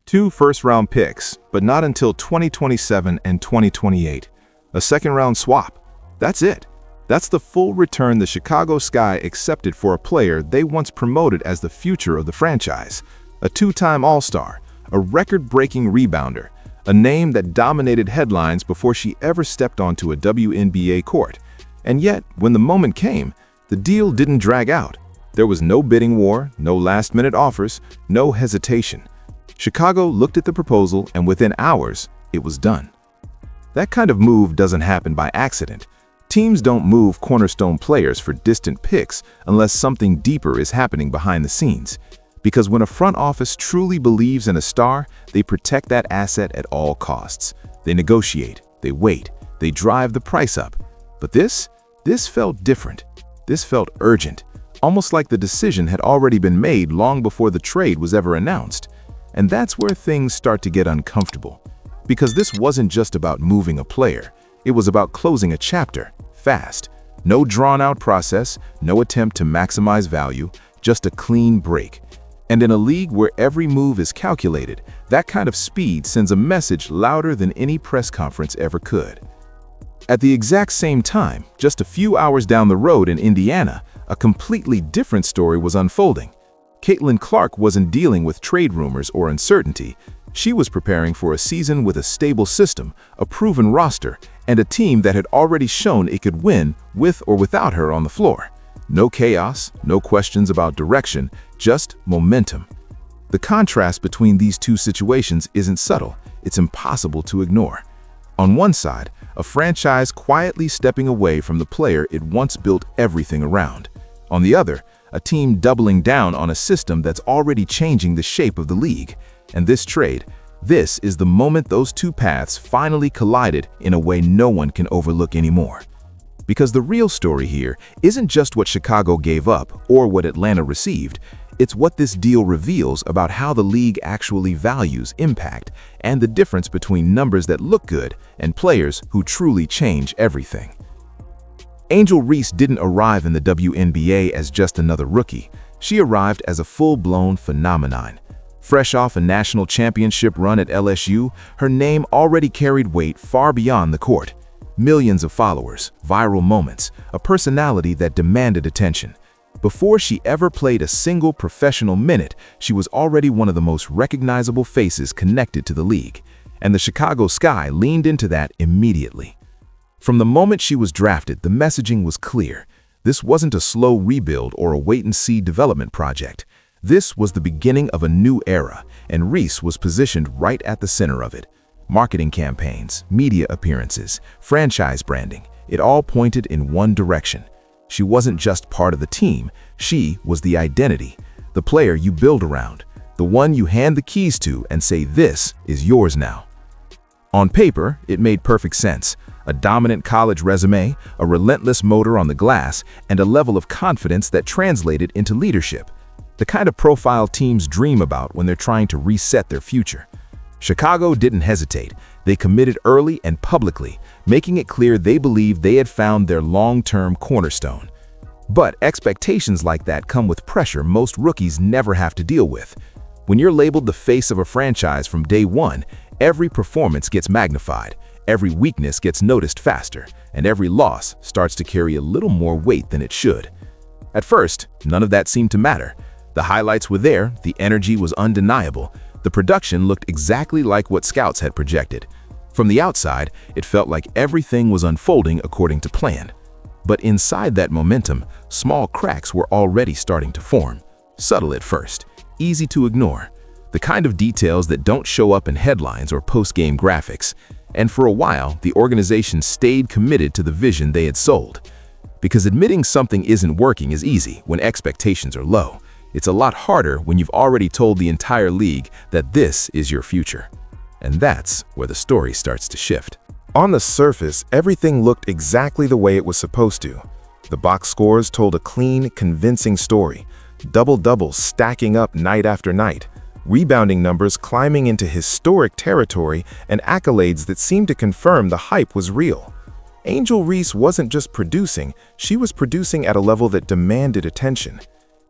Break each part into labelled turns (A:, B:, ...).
A: 2 first-round picks, but not until 2027 and 2028. A second-round swap. That's it. That's the full return the Chicago Sky accepted for a player they once promoted as the future of the franchise. A 2-time All-Star, a record-breaking rebounder, a name that dominated headlines before she ever stepped onto a WNBA court. And yet, when the moment came, the deal didn't drag out. There was no bidding war, no last-minute offers, no hesitation. Chicago looked at the proposal, and within hours, it was done. That kind of move doesn't happen by accident. Teams don't move cornerstone players for distant picks unless something deeper is happening behind the scenes. Because when a front office truly believes in a star, they protect that asset at all costs. They negotiate, they wait, they drive the price up. But this felt different. This felt urgent, almost like the decision had already been made long before the trade was ever announced. And that's where things start to get uncomfortable. Because this wasn't just about moving a player. It was about closing a chapter, fast. No drawn-out process, no attempt to maximize value, just a clean break. And in a league where every move is calculated, that kind of speed sends a message louder than any press conference ever could. At the exact same time, just a few hours down the road in Indiana, a completely different story was unfolding. Caitlin Clark wasn't dealing with trade rumors or uncertainty. She was preparing for a season with a stable system, a proven roster, and a team that had already shown it could win with or without her on the floor. No chaos, no questions about direction, just momentum. The contrast between these two situations isn't subtle, it's impossible to ignore. On one side, a franchise quietly stepping away from the player it once built everything around. On the other, a team doubling down on a system that's already changing the shape of the league. And this trade, this is the moment those two paths finally collided in a way no one can overlook anymore. Because the real story here isn't just what Chicago gave up or what Atlanta received, it's what this deal reveals about how the league actually values impact and the difference between numbers that look good and players who truly change everything. Angel Reese didn't arrive in the WNBA as just another rookie. She arrived as a full-blown phenomenon. Fresh off a national championship run at LSU, her name already carried weight far beyond the court. Millions of followers, viral moments, a personality that demanded attention. Before she ever played a single professional minute, she was already one of the most recognizable faces connected to the league. And the Chicago Sky leaned into that immediately. From the moment she was drafted, the messaging was clear. This wasn't a slow rebuild or a wait-and-see development project. This was the beginning of a new era, and Reese was positioned right at the center of it. Marketing campaigns, media appearances, franchise branding, it all pointed in one direction. She wasn't just part of the team, she was the identity, the player you build around, the one you hand the keys to and say, "This is yours now." On paper, it made perfect sense. A dominant college resume, a relentless motor on the glass, and a level of confidence that translated into leadership. The kind of profile teams dream about when they're trying to reset their future. Chicago didn't hesitate. They committed early and publicly, making it clear they believed they had found their long-term cornerstone. But expectations like that come with pressure most rookies never have to deal with. When you're labeled the face of a franchise from day one, every performance gets magnified, every weakness gets noticed faster, and every loss starts to carry a little more weight than it should. At first, none of that seemed to matter. The highlights were there, the energy was undeniable, the production looked exactly like what scouts had projected. From the outside, it felt like everything was unfolding according to plan. But inside that momentum, small cracks were already starting to form. Subtle at first, easy to ignore. The kind of details that don't show up in headlines or post-game graphics. And for a while, the organization stayed committed to the vision they had sold. Because admitting something isn't working is easy when expectations are low. It's a lot harder when you've already told the entire league that this is your future. And that's where the story starts to shift. On the surface, everything looked exactly the way it was supposed to. The box scores told a clean, convincing story. Double-doubles stacking up night after night. Rebounding numbers climbing into historic territory and accolades that seemed to confirm the hype was real. Angel Reese wasn't just producing, she was producing at a level that demanded attention.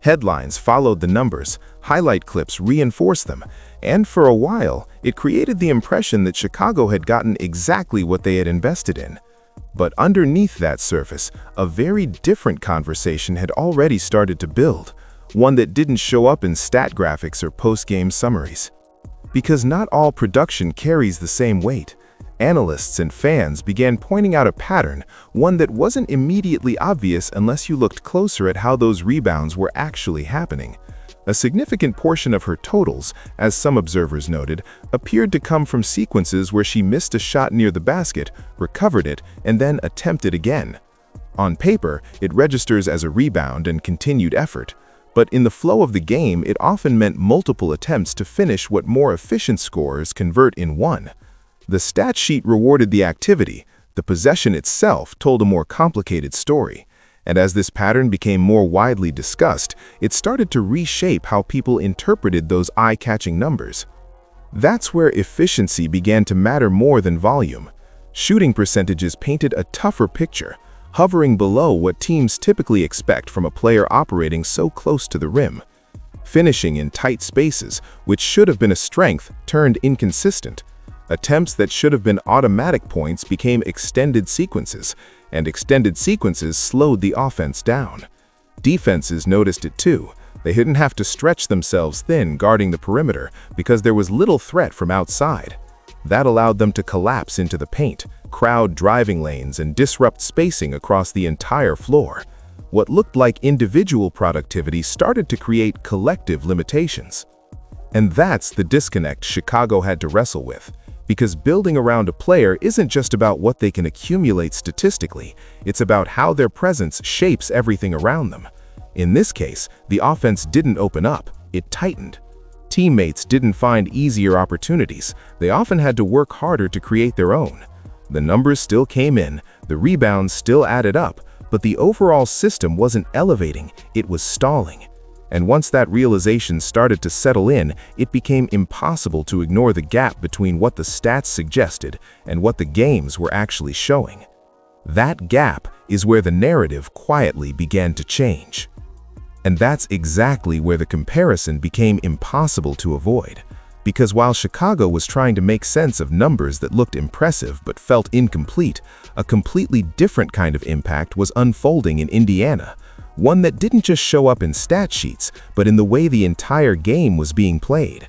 A: Headlines followed the numbers, highlight clips reinforced them, and for a while, it created the impression that Chicago had gotten exactly what they had invested in. But underneath that surface, a very different conversation had already started to build, one that didn't show up in stat graphics or post-game summaries. Because not all production carries the same weight, analysts and fans began pointing out a pattern, one that wasn't immediately obvious unless you looked closer at how those rebounds were actually happening. A significant portion of her totals, as some observers noted, appeared to come from sequences where she missed a shot near the basket, recovered it, and then attempted again. On paper, it registers as a rebound and continued effort, but in the flow of the game, it often meant multiple attempts to finish what more efficient scorers convert in one. The stat sheet rewarded the activity. The possession itself told a more complicated story. And as this pattern became more widely discussed, it started to reshape how people interpreted those eye-catching numbers. That's where efficiency began to matter more than volume. Shooting percentages painted a tougher picture, hovering below what teams typically expect from a player operating so close to the rim. Finishing in tight spaces, which should have been a strength, turned inconsistent. Attempts that should have been automatic points became extended sequences, and extended sequences slowed the offense down. Defenses noticed it too. They didn't have to stretch themselves thin guarding the perimeter because there was little threat from outside. That allowed them to collapse into the paint, crowd driving lanes, and disrupt spacing across the entire floor. What looked like individual productivity started to create collective limitations. And that's the disconnect Chicago had to wrestle with. Because building around a player isn't just about what they can accumulate statistically, it's about how their presence shapes everything around them. In this case, the offense didn't open up, it tightened. Teammates didn't find easier opportunities, they often had to work harder to create their own. The numbers still came in, the rebounds still added up, but the overall system wasn't elevating, it was stalling. And once that realization started to settle in, it became impossible to ignore the gap between what the stats suggested and what the games were actually showing. That gap is where the narrative quietly began to change. And that's exactly where the comparison became impossible to avoid. Because while Chicago was trying to make sense of numbers that looked impressive but felt incomplete, a completely different kind of impact was unfolding in Indiana. One that didn't just show up in stat sheets, but in the way the entire game was being played.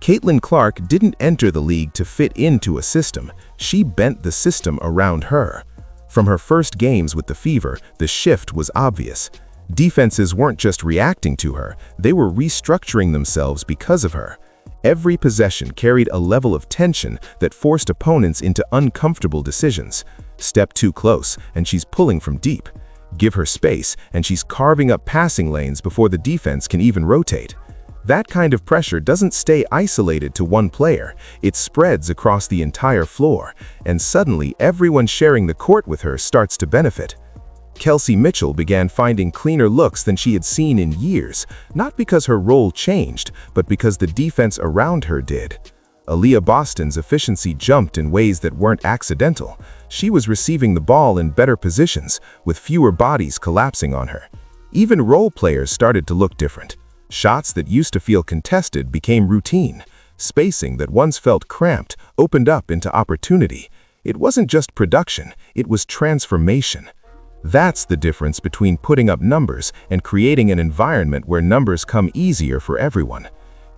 A: Caitlin Clark didn't enter the league to fit into a system, she bent the system around her. From her first games with the Fever, the shift was obvious. Defenses weren't just reacting to her, they were restructuring themselves because of her. Every possession carried a level of tension that forced opponents into uncomfortable decisions. Step too close, and she's pulling from deep. Give her space, and she's carving up passing lanes before the defense can even rotate. That kind of pressure doesn't stay isolated to one player, it spreads across the entire floor, and suddenly everyone sharing the court with her starts to benefit. Kelsey Mitchell began finding cleaner looks than she had seen in years, not because her role changed, but because the defense around her did. Aaliyah Boston's efficiency jumped in ways that weren't accidental. She was receiving the ball in better positions, with fewer bodies collapsing on her. Even role players started to look different. Shots that used to feel contested became routine. Spacing that once felt cramped opened up into opportunity. It wasn't just production, it was transformation. That's the difference between putting up numbers and creating an environment where numbers come easier for everyone.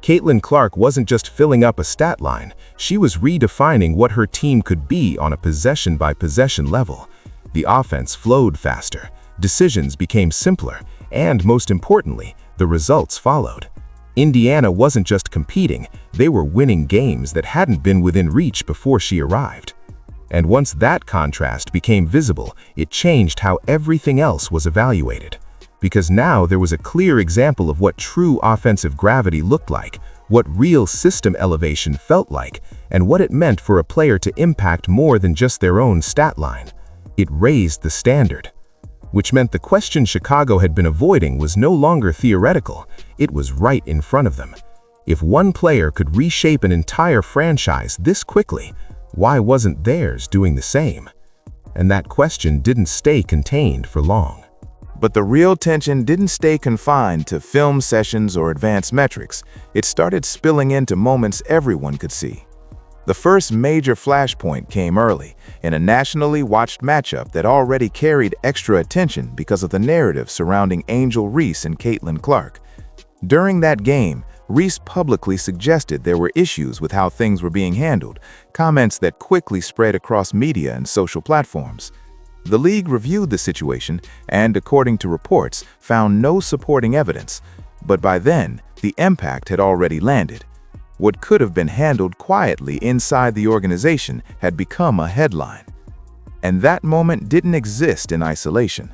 A: Caitlin Clark wasn't just filling up a stat line, she was redefining what her team could be on a possession-by-possession level. The offense flowed faster, decisions became simpler, and most importantly, the results followed. Indiana wasn't just competing, they were winning games that hadn't been within reach before she arrived. And once that contrast became visible, it changed how everything else was evaluated. Because now there was a clear example of what true offensive gravity looked like, what real system elevation felt like, and what it meant for a player to impact more than just their own stat line. It raised the standard. Which meant the question Chicago had been avoiding was no longer theoretical, it was right in front of them. If one player could reshape an entire franchise this quickly, why wasn't theirs doing the same? And that question didn't stay contained for long.
B: But the real tension didn't stay confined to film sessions or advanced metrics. It started spilling into moments everyone could see. The first major flashpoint came early, in a nationally watched matchup that already carried extra attention because of the narrative surrounding Angel Reese and Caitlin Clark. During that game, Reese publicly suggested there were issues with how things were being handled, comments that quickly spread across media and social platforms. The league reviewed the situation and, according to reports, found no supporting evidence. But by then, the impact had already landed. What could have been handled quietly inside the organization had become a headline. And that moment didn't exist in isolation.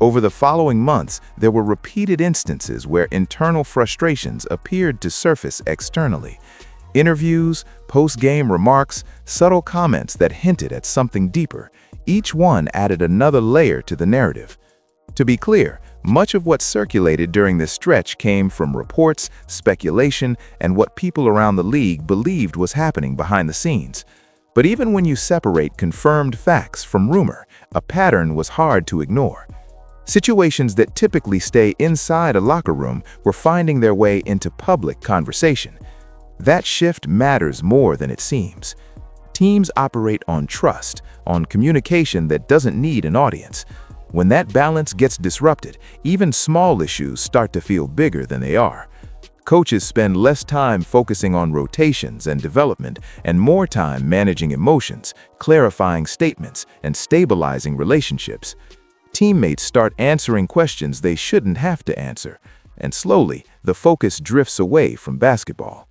B: Over the following months, there were repeated instances where internal frustrations appeared to surface externally. Interviews, post-game remarks, subtle comments that hinted at something deeper. Each one added another layer to the narrative. To be clear, much of what circulated during this stretch came from reports, speculation, and what people around the league believed was happening behind the scenes. But even when you separate confirmed facts from rumor, a pattern was hard to ignore. Situations that typically stay inside a locker room were finding their way into public conversation. That shift matters more than it seems. Teams operate on trust, on communication that doesn't need an audience. When that balance gets disrupted, even small issues start to feel bigger than they are. Coaches spend less time focusing on rotations and development and more time managing emotions, clarifying statements, and stabilizing relationships. Teammates start answering questions they shouldn't have to answer, and slowly, the focus drifts away from basketball.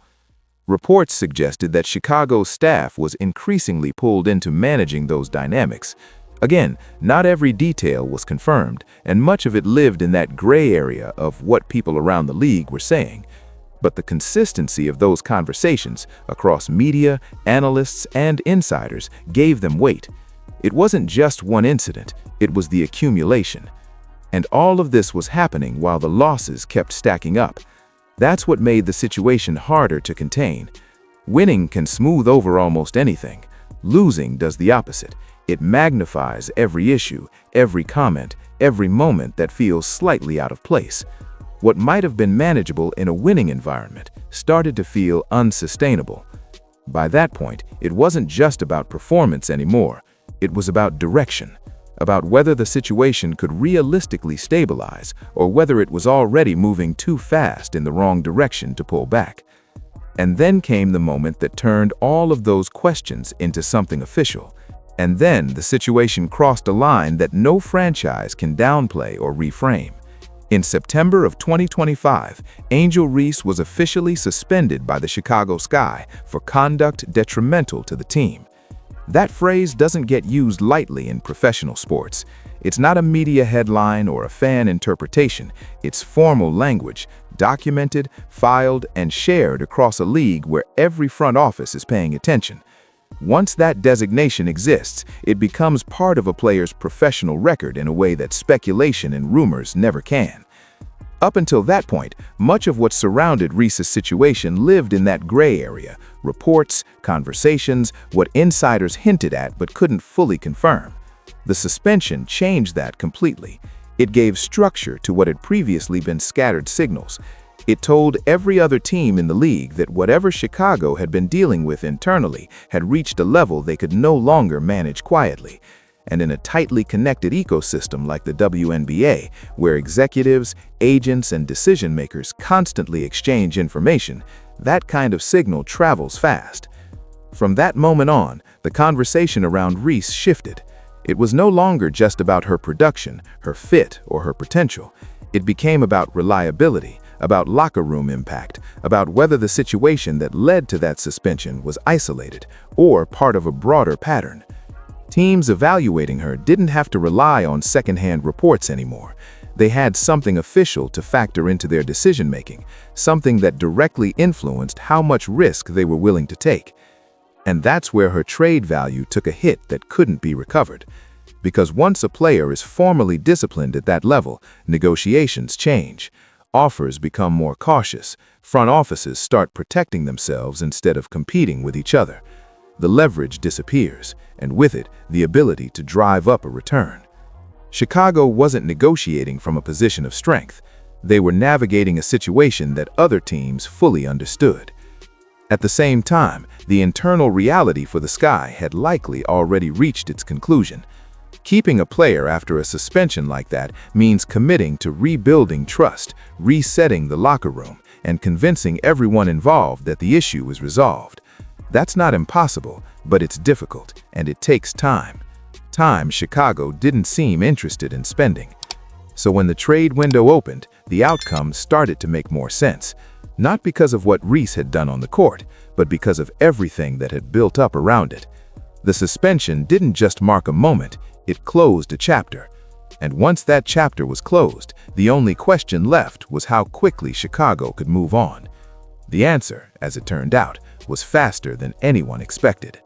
B: Reports suggested that Chicago's staff was increasingly pulled into managing those dynamics. Again, not every detail was confirmed, and much of it lived in that gray area of what people around the league were saying. But the consistency of those conversations across media, analysts, and insiders gave them weight. It wasn't just one incident, it was the accumulation. And all of this was happening while the losses kept stacking up. That's what made the situation harder to contain. Winning can smooth over almost anything. Losing does the opposite. It magnifies every issue, every comment, every moment that feels slightly out of place. What might have been manageable in a winning environment started to feel unsustainable. By that point, it wasn't just about performance anymore. It was about direction, about whether the situation could realistically stabilize or whether it was already moving too fast in the wrong direction to pull back. And then came the moment that turned all of those questions into something official. And then the situation crossed a line that no franchise can downplay or reframe. In September of 2025, Angel Reese was officially suspended by the Chicago Sky for conduct detrimental to the team. That phrase doesn't get used lightly in professional sports. It's not a media headline or a fan interpretation. It's formal language, documented, filed, and shared across a league where every front office is paying attention. Once that designation exists, it becomes part of a player's professional record in a way that speculation and rumors never can. Up until that point, much of what surrounded Reese's situation lived in that gray area: reports, conversations, what insiders hinted at but couldn't fully confirm. The suspension changed that completely. It gave structure to what had previously been scattered signals. It told every other team in the league that whatever Chicago had been dealing with internally had reached a level they could no longer manage quietly. And in a tightly connected ecosystem like the WNBA, where executives, agents, and decision-makers constantly exchange information, that kind of signal travels fast. From that moment on, the conversation around Reese shifted. It was no longer just about her production, her fit, or her potential. It became about reliability, about locker room impact, about whether the situation that led to that suspension was isolated or part of a broader pattern. Teams evaluating her didn't have to rely on secondhand reports anymore. They had something official to factor into their decision-making, something that directly influenced how much risk they were willing to take. And that's where her trade value took a hit that couldn't be recovered. Because once a player is formally disciplined at that level, negotiations change. Offers become more cautious. Front offices start protecting themselves instead of competing with each other. The leverage disappears, and with it, the ability to drive up a return. Chicago wasn't negotiating from a position of strength. They were navigating a situation that other teams fully understood. At the same time, the internal reality for the Sky had likely already reached its conclusion. Keeping a player after a suspension like that means committing to rebuilding trust, resetting the locker room, and convincing everyone involved that the issue is resolved. That's not impossible, but it's difficult, and it takes time. Time Chicago didn't seem interested in spending. So when the trade window opened, the outcome started to make more sense. Not because of what Reese had done on the court, but because of everything that had built up around it. The suspension didn't just mark a moment, it closed a chapter. And once that chapter was closed, the only question left was how quickly Chicago could move on. The answer, as it turned out, was faster than anyone expected.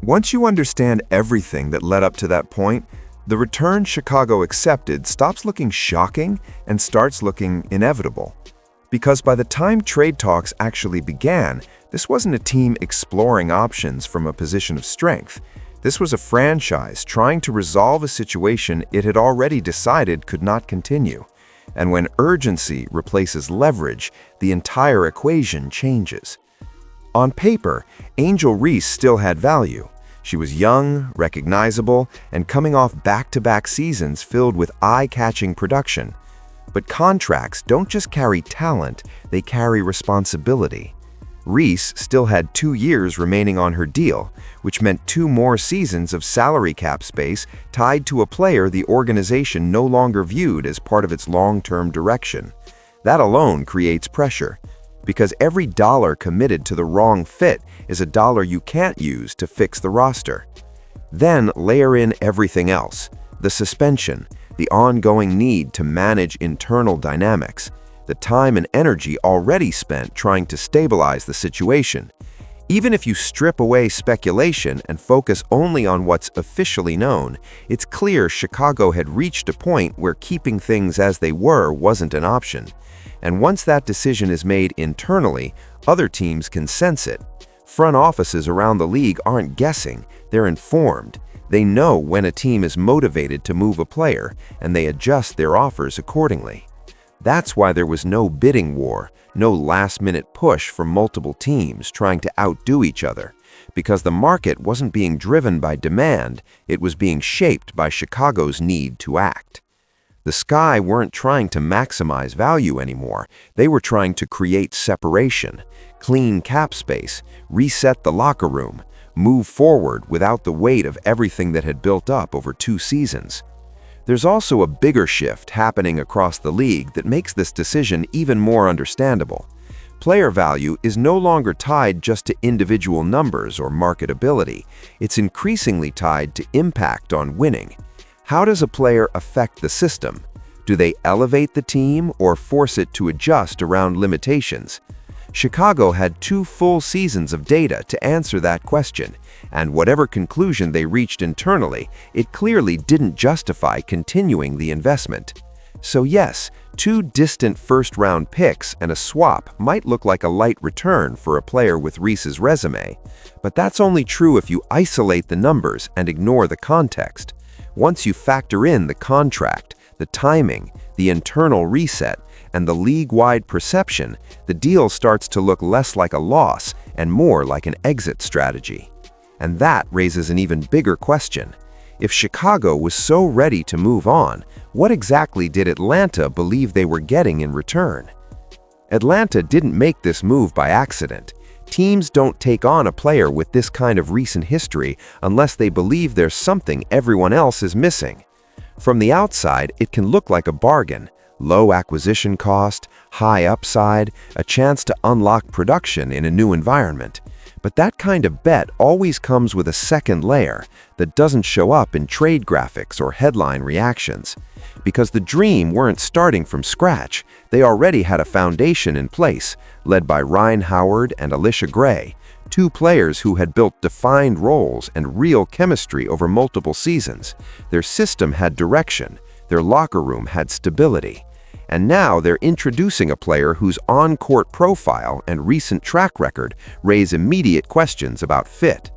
A: Once you understand everything that led up to that point, the return Chicago accepted stops looking shocking and starts looking inevitable. Because by the time trade talks actually began, this wasn't a team exploring options from a position of strength. This was a franchise trying to resolve a situation it had already decided could not continue. And when urgency replaces leverage, the entire equation changes. On paper, Angel Reese still had value. She was young, recognizable, and coming off back-to-back seasons filled with eye-catching production. But contracts don't just carry talent, they carry responsibility. Reese still had 2 years remaining on her deal, which meant 2 more seasons of salary cap space tied to a player the organization no longer viewed as part of its long-term direction. That alone creates pressure, because every dollar committed to the wrong fit is a dollar you can't use to fix the roster. Then layer in everything else: the suspension, the ongoing need to manage internal dynamics, the time and energy already spent trying to stabilize the situation. Even if you strip away speculation and focus only on what's officially known, it's clear Chicago had reached a point where keeping things as they were wasn't an option. And once that decision is made internally, other teams can sense it. Front offices around the league aren't guessing, they're informed. They know when a team is motivated to move a player, and they adjust their offers accordingly. That's why there was no bidding war, no last-minute push from multiple teams trying to outdo each other, because the market wasn't being driven by demand, it was being shaped by Chicago's need to act. The Sky weren't trying to maximize value anymore, they were trying to create separation, clean cap space, reset the locker room, move forward without the weight of everything that had built up over 2 seasons. There's also a bigger shift happening across the league that makes this decision even more understandable. Player value is no longer tied just to individual numbers or marketability. It's increasingly tied to impact on winning. How does a player affect the system? Do they elevate the team or force it to adjust around limitations? Chicago had 2 full seasons of data to answer that question, and whatever conclusion they reached internally, it clearly didn't justify continuing the investment. So yes, 2 distant first-round picks and a swap might look like a light return for a player with Reese's resume, but that's only true if you isolate the numbers and ignore the context. Once you factor in the contract, the timing, the internal reset, and the league-wide perception, the deal starts to look less like a loss and more like an exit strategy. And that raises an even bigger question. If Chicago was so ready to move on, what exactly did Atlanta believe they were getting in return? Atlanta didn't make this move by accident. Teams don't take on a player with this kind of recent history unless they believe there's something everyone else is missing. From the outside, it can look like a bargain. Low acquisition cost, high upside, a chance to unlock production in a new environment. But that kind of bet always comes with a second layer that doesn't show up in trade graphics or headline reactions. Because the Dream weren't starting from scratch, they already had a foundation in place, led by Ryan Howard and Alicia Gray, 2 players who had built defined roles and real chemistry over multiple seasons. Their system had direction, their locker room had stability. And now they're introducing a player whose on-court profile and recent track record raise immediate questions about fit.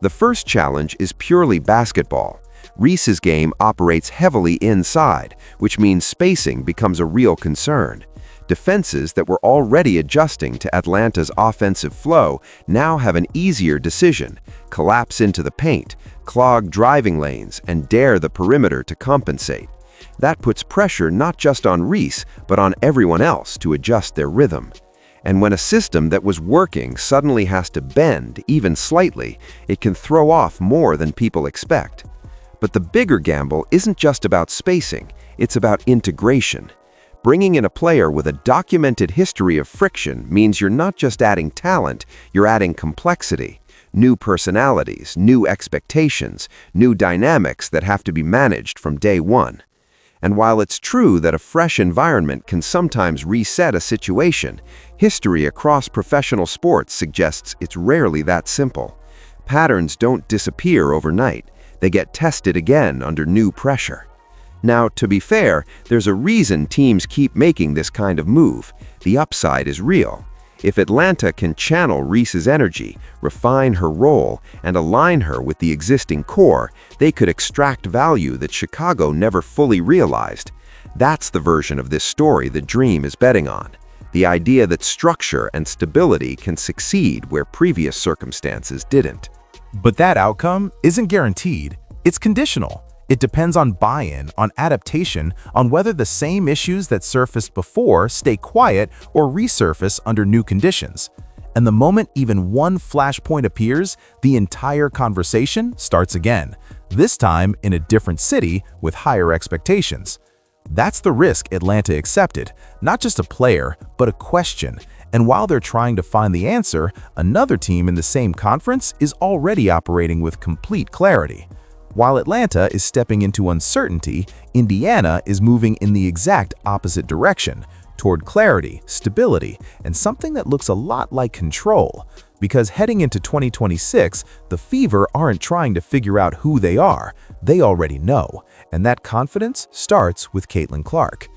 A: The first challenge is purely basketball.
C: Reese's game operates heavily inside, which means spacing becomes a real concern. Defenses that were already adjusting to Atlanta's offensive flow now have an easier decision: collapse into the paint, clog driving lanes, and dare the perimeter to compensate. That puts pressure not just on Reese, but on everyone else to adjust their rhythm. And when a system that was working suddenly has to bend, even slightly, it can throw off more than people expect. But the bigger gamble isn't just about spacing, it's about integration. Bringing in a player with a documented history of friction means you're not just adding talent, you're adding complexity. New personalities, new expectations, new dynamics that have to be managed from day one. And while it's true that a fresh environment can sometimes reset a situation, history across professional sports suggests it's rarely that simple. Patterns don't disappear overnight. They get tested again under new pressure. Now, to be fair, there's a reason teams keep making this kind of move. The upside is real. If Atlanta can channel Reese's energy, refine her role, and align her with the existing core, they could extract value that Chicago never fully realized. That's the version of this story the Dream is betting on. The idea that structure and stability can succeed where previous circumstances didn't.
B: But that outcome isn't guaranteed. It's conditional. It depends on buy-in, on adaptation, on whether the same issues that surfaced before stay quiet or resurface under new conditions. And the moment even one flashpoint appears, the entire conversation starts again, this time in a different city with higher expectations. That's the risk Atlanta accepted, not just a player, but a question. And while they're trying to find the answer, another team in the same conference is already operating with complete clarity. While Atlanta is stepping into uncertainty, Indiana is moving in the exact opposite direction, toward clarity, stability, and something that looks a lot like control. Because heading into 2026, the Fever aren't trying to figure out who they are. They already know, and that confidence starts with Caitlin Clark.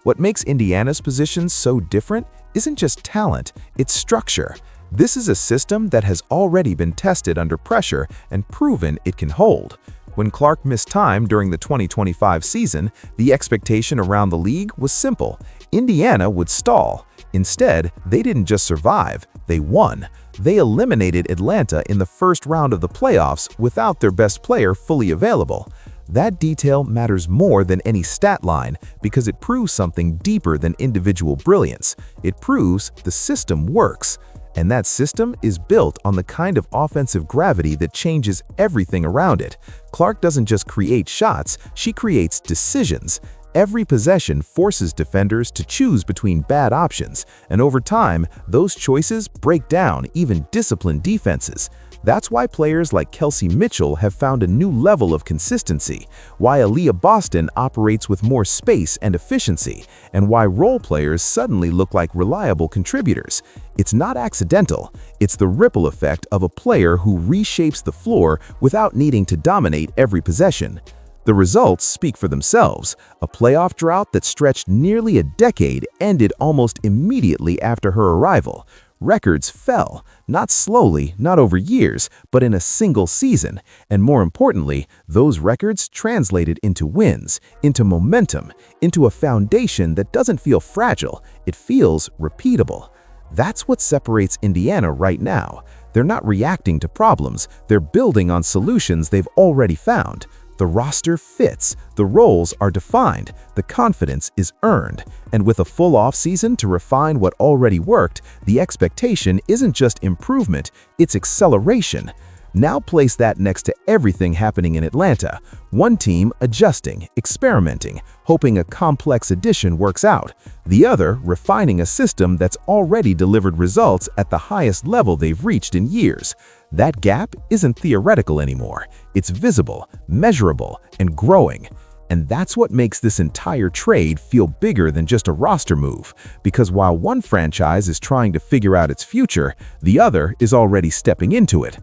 B: What makes Indiana's position so different isn't just talent, it's structure. This is a system that has already been tested under pressure and proven it can hold. When Clark missed time during the 2025 season, the expectation around the league was simple: Indiana would stall. Instead, they didn't just survive, they won. They eliminated Atlanta in the first round of the playoffs without their best player fully available. That detail matters more than any stat line because it proves something deeper than individual brilliance. It proves the system works. And that system is built on the kind of offensive gravity that changes everything around it. Clark doesn't just create shots, she creates decisions. Every possession forces defenders to choose between bad options, and over time, those choices break down even disciplined defenses. That's why players like Kelsey Mitchell have found a new level of consistency, why Aaliyah Boston operates with more space and efficiency, and why role players suddenly look like reliable contributors. It's not accidental, it's the ripple effect of a player who reshapes the floor without needing to dominate every possession. The results speak for themselves. A playoff drought that stretched nearly a decade ended almost immediately after her arrival. Records fell, not slowly, not over years, but in a single season. And more importantly, those records translated into wins, into momentum, into a foundation that doesn't feel fragile, it feels repeatable. That's what separates Indiana right now. They're not reacting to problems, they're building on solutions they've already found. The roster fits, the roles are defined, the confidence is earned, and with a full offseason to refine what already worked, the expectation isn't just improvement, it's acceleration. Now place that next to everything happening in Atlanta. One team adjusting, experimenting, hoping a complex addition works out. The other refining a system that's already delivered results at the highest level they've reached in years. That gap isn't theoretical anymore. It's visible, measurable, and growing. And that's what makes this entire trade feel bigger than just a roster move. Because while one franchise is trying to figure out its future, the other is already stepping into it.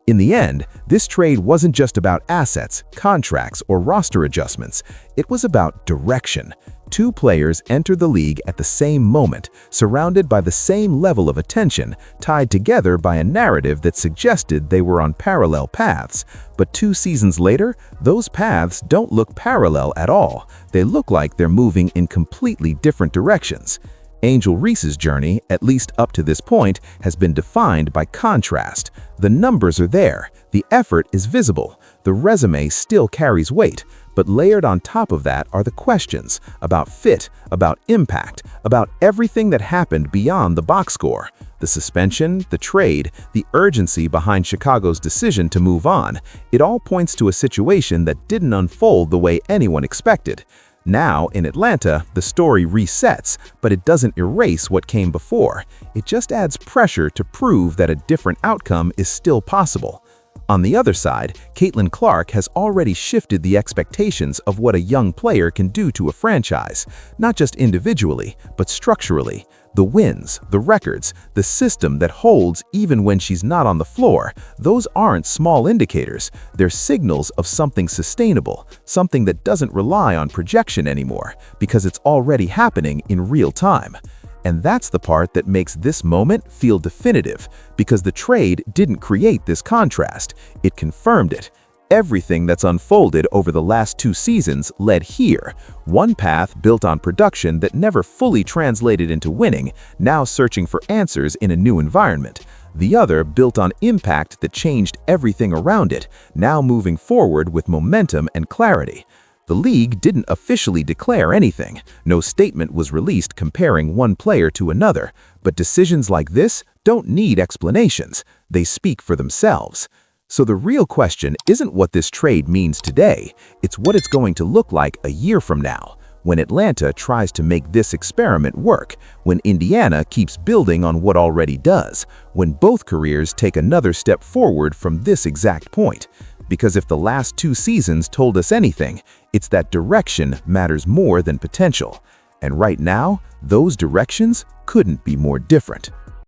B: In the end, this trade wasn't just about assets, contracts, or roster adjustments. It was about direction. Two players entered the league at the same moment, surrounded by the same level of attention, tied together by a narrative that suggested they were on parallel paths. But 2 seasons later, those paths don't look parallel at all. They look like they're moving in completely different directions. Angel Reese's journey, at least up to this point, has been defined by contrast. The numbers are there, the effort is visible, the resume still carries weight, but layered on top of that are the questions about fit, about impact, about everything that happened beyond the box score. The suspension, the trade, the urgency behind Chicago's decision to move on, it all points to a situation that didn't unfold the way anyone expected. Now, in Atlanta, the story resets, but it doesn't erase what came before. It just adds pressure to prove that a different outcome is still possible. On the other side, Caitlin Clark has already shifted the expectations of what a young player can do to a franchise, not just individually, but structurally. The wins, the records, the system that holds even when she's not on the floor, those aren't small indicators. They're signals of something sustainable, something that doesn't rely on projection anymore, because it's already happening in real time. And that's the part that makes this moment feel definitive, because the trade didn't create this contrast, it confirmed it. Everything that's unfolded over the last 2 seasons led here. One path built on production that never fully translated into winning, now searching for answers in a new environment. The other built on impact that changed everything around it, now moving forward with momentum and clarity. The league didn't officially declare anything. No statement was released comparing one player to another. But decisions like this don't need explanations. They speak for themselves. So the real question isn't what this trade means today, it's what it's going to look like a year from now, when Atlanta tries to make this experiment work, when Indiana keeps building on what already does, when both careers take another step forward from this exact point. Because if the last 2 seasons told us anything, it's that direction matters more than potential. And right now, those directions couldn't be more different.